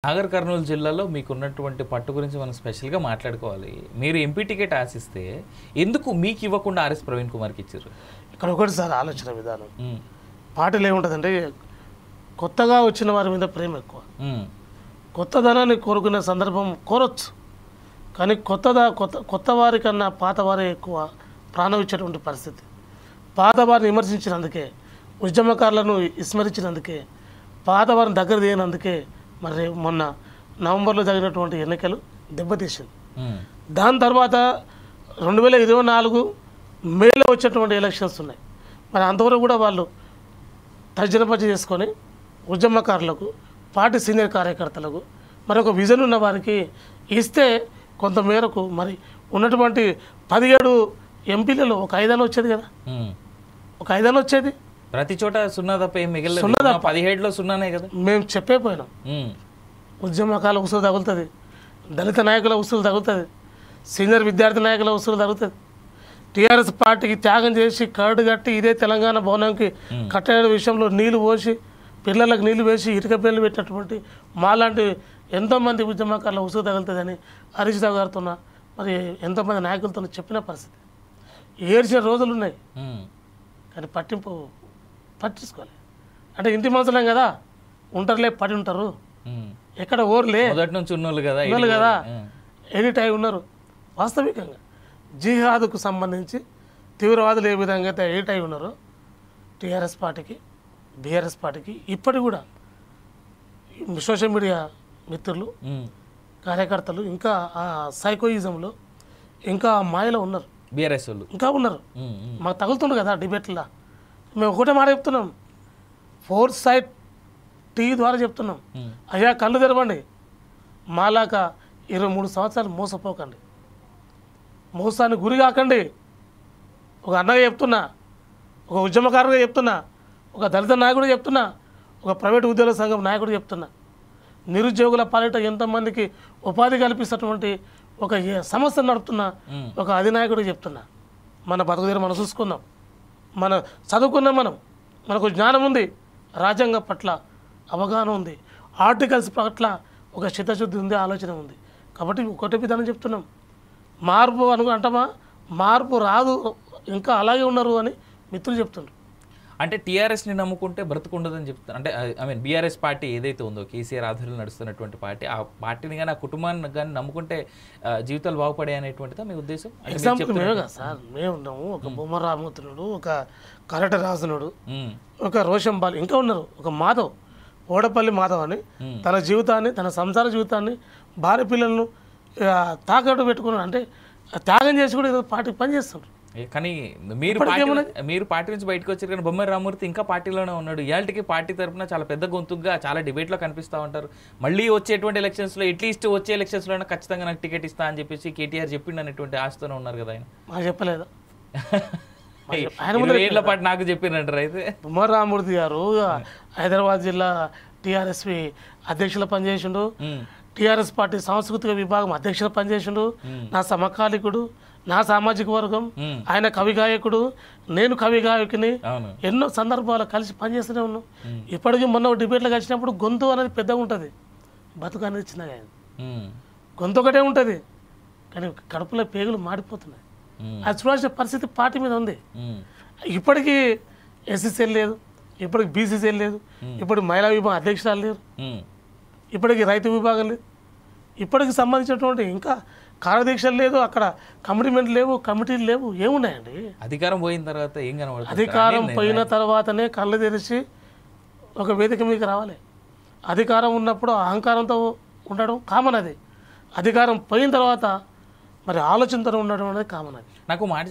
నాగర్ కర్నూలు జిల్లాలో మీకున్నటువంటి పట్టు గురించి మనం స్పెషల్‌గా మాట్లాడుకోవాలి. మీరు ఎంపీ టికెట్ ఆశిస్తే ఎందుకు మీకు ఇవ్వకుండా ఆర్ఎస్ ప్రవీణ్ కుమార్‌కి ఇచ్చారు? ఇక్కడ ఒకటి సార్ ఆలోచన విధానం. హ్మ్. పార్టీలో ఏముంటుందంటే కొత్తగా వచ్చిన వారి మీద ప్రేమ ఎక్కువ. హ్మ్. కొత్తదనాన్ని కోరుకునే సందర్భం కోరొచ్చు. కానీ కొత్త వారి కన్నా పాత వారే ఎక్కువ ప్రాణం ఇచ్చేటువంటి పరిస్థితి. పాత వారిని విమర్శించినందుకే, ఉద్యమకారులను విస్మరించినందుకే, పాత వారిని దగ్గర తీయనందుకే మరి మొన్న నవంబర్లో జరిగినటువంటి ఎన్నికలు దెబ్బతీసింది. హ్మ్. దాని తర్వాత 2024 మేలో వచ్చేటువంటి ఎలక్షన్స్ ఉన్నాయి. మరి అంతవరకు కూడా వాళ్ళు తర్జనపర్చి చేసుకొని ఉద్యమకారులకు, పార్టీ సీనియర్ కార్యకర్తలకు మరి ఒక విజన్ ఉన్న వారికి ఇస్తే కొంతమేరకు మరి ఉన్నటువంటి 17 ఎంపీలలో ఒక 5 అన్న వచ్చేది కదా, హ్మ్. ఒక 5 అన్న వచ్చేది. ప్రతి చోట సున్నా తప్ప ఏం మిగలలేదు. సున్నా తప్ప. 17లో సున్నానే కదా. మేము చెప్పేపోయినాం. హ్మ్. ఉద్యమకాల ఉసులు తగులుతుంది, దళిత నాయకుల ఉసులు తగులుతుంది, సీనియర్ విద్యార్థి నాయకుల ఉసులు తగులుతుంది. టీఆర్ఎస్ పార్టీకి త్యాగం చేసి కరడు కట్టి ఇదే తెలంగాణ భవనంకి కట్టడ విషయంలో నీళ్లు పోసి పిల్లలకు నీళ్లు వేసి ఇటుక పిల్లలు పెట్టినటువంటి మాలాంటి ఎంతోమంది ఉద్యమకారుల ఉసులు తగులుతుందని హరీష్ రావు గారితో మరి ఎంతోమంది నాయకులతో చెప్పిన పరిస్థితి. ఏడ్చిన రోజులు ఉన్నాయి. హ్మ్. కానీ పట్టించుకోవాలి. అంటే ఇంటి మనుషులేం కదా, ఉంటారులే, పడి ఉంటారు, హ్మ్. ఎక్కడ ఓర్లే మొదటి నుంచి ఉన్నోళ్ళు కదా. ఉన్నారు కదా, హ్మ్. ఎనీ టైం ఉన్నారు. వాస్తవికంగా జిహాద్కు సంబంధించి తీవ్రవాదులు ఏ విధంగా అయితే ఏ టైం ఉన్నారో టీఆర్ఎస్ పార్టీకి, బీఆర్ఎస్ పార్టీకి ఇప్పటికి కూడా సోషల్ మీడియా మిత్రులు, హ్మ్. కార్యకర్తలు ఇంకా ఆ సైకోయిజంలో ఇంకా ఆ మాయలో ఉన్నారు, బీఆర్ఎస్ వాళ్ళు. ఇంకా ఉన్నారు. హ్మ్. హ్మ్. మాకు తగులుతుండ్రు కదా డిబేట్లో. మేము ఒకటే మాట చెప్తున్నాం, ఫోర్ సైడ్ టీవీ ద్వారా చెప్తున్నాం, హ్మ్. అయ్యా కళ్ళు తెరవండి, మాలాక 23 సంవత్సరాలు మోసపోకండి, మోసాన్ని గురి కాకండి. ఒక అన్నగా చెప్తున్నా, ఒక ఉద్యమకారుగా చెప్తున్నా, ఒక దళిత నాయకుడు చెప్తున్నా, ఒక ప్రైవేట్ ఉద్యోగుల సంఘం నాయకుడు చెప్తున్నా, నిరుద్యోగుల పాలిట ఎంతమందికి ఉపాధి కల్పిస్తున్నటువంటి ఒక సంస్థ నడుపుతున్న ఒక అధినాయకుడు చెప్తున్నా, మన బతుకుదేరు మనం చూసుకుందాం, మన చదువుకున్నాం, మనకు జ్ఞానం ఉంది, రాజ్యాంగం పట్ల అవగాహన ఉంది, ఆర్టికల్స్ పట్ల ఒక చిత్తశుద్ధి ఉంది, ఆలోచన ఉంది. కాబట్టి ఒకటే విధానం చెప్తున్నాం, మార్పు అంటామా, మార్పు రాదు, ఇంకా అలాగే ఉన్నారు అని మిత్రులు చెప్తున్నారు. అంటే టీఆర్ఎస్ని నమ్ముకుంటే బ్రతుకుండదని చెప్తాను. అంటే బీఆర్ఎస్ పార్టీ ఏదైతే ఉందో, కేసీఆర్ ఆధ్వర్యంలో నడుస్తున్నటువంటి పార్టీ, ఆ పార్టీని కానీ, ఆ కుటుంబాన్ని కానీ నమ్ముకుంటే జీవితాలు బాగుపడే అనేటువంటిదా మీ ఉద్దేశం? ఎగ్జాంపుల్ మేమే కదా సార్, మేము ఉన్నాము, ఒక బొమ్మ రామూర్తునుడు, ఒక కరట రాజునుడు, ఒక రోషంబాల్, ఇంకా ఉన్నారు, ఒక మాధవ్, ఓడపల్లి మాధవ్ అని తన జీవితాన్ని, తన సంసార జీవితాన్ని, భార్య పిల్లలను తాకట్టు పెట్టుకున్నాడు. అంటే త్యాగం చేసి కూడా ఏదో పార్టీకి పనిచేస్తున్నారు. కానీ మీరు పార్టీ నుంచి బయటకు వచ్చారు, కానీ బొమ్మ రామూర్తి ఇంకా పార్టీలోనే ఉన్నాడు. ఇయాల్టికి పార్టీ తరఫున చాలా పెద్ద గొంతుగా చాలా డిబేట్లో కనిపిస్తూ ఉంటారు. మళ్ళీ వచ్చేటువంటి ఎలక్షన్స్లో, అట్లీస్ట్ వచ్చే ఎలక్షన్స్లో ఖచ్చితంగా నాకు టికెట్ ఇస్తా అని చెప్పేసి కేటీఆర్ చెప్పిండు అనేటువంటి ఆశతోనే ఉన్నారు కదా ఆయన. మాకు చెప్పలేదు, ఏళ్ల పాటు నాకు చెప్పినట్టు అయితే. బొమ్మ రామూర్తి గారు హైదరాబాద్ జిల్లా టీఆర్ఎస్పి అధ్యక్షులు పనిచేసిండు, టీఆర్ఎస్ పార్టీ సాంస్కృతిక విభాగం అధ్యక్షులు పనిచేసిండు, నా సమకాలికుడు, నా సామాజిక వర్గం, ఆయన కవి గాయకుడు, నేను కవి గాయకుని, ఎన్నో సందర్భాలు కలిసి పనిచేస్తూనే ఉన్నాం. ఇప్పటికీ మొన్న డిబేట్లో కలిసినప్పుడు గొంతు అనేది పెద్దగా ఉంటుంది, బతుకు అనేది చిన్నగా అయింది. గొంతు ఒకటే ఉంటుంది కానీ కడుపులో పేగులు మాడిపోతున్నాయి. అది చూడాల్సిన పరిస్థితి పార్టీ మీద ఉంది. ఇప్పటికీ ఎస్సీసీఎల్ లేదు, ఇప్పటికి బీసీసీఎల్ లేదు, ఇప్పటికి మహిళా విభాగం అధ్యక్షురాలు లేరు, ఇప్పటికి రైతు విభాగం లేదు, ఇప్పటికి సంబంధించినటువంటి ఇంకా కార్యదీక్షలు లేదు, అక్కడ కమిటీమెంట్ లేవు, కమిటీలు లేవు, ఏమున్నాయండి? అధికారం పోయిన తర్వాత ఏం కనబడుతుంది? అధికారం పోయిన తర్వాతనే కళ్ళు తెరిచి ఒక వేదిక మీకు రావాలి. అధికారం ఉన్నప్పుడు అహంకారంతో ఉండడం కామన్, అది అధికారం పోయిన తర్వాత మరి ఆలోచనతో ఉండడం అనేది కామన్. అది నాకు మాట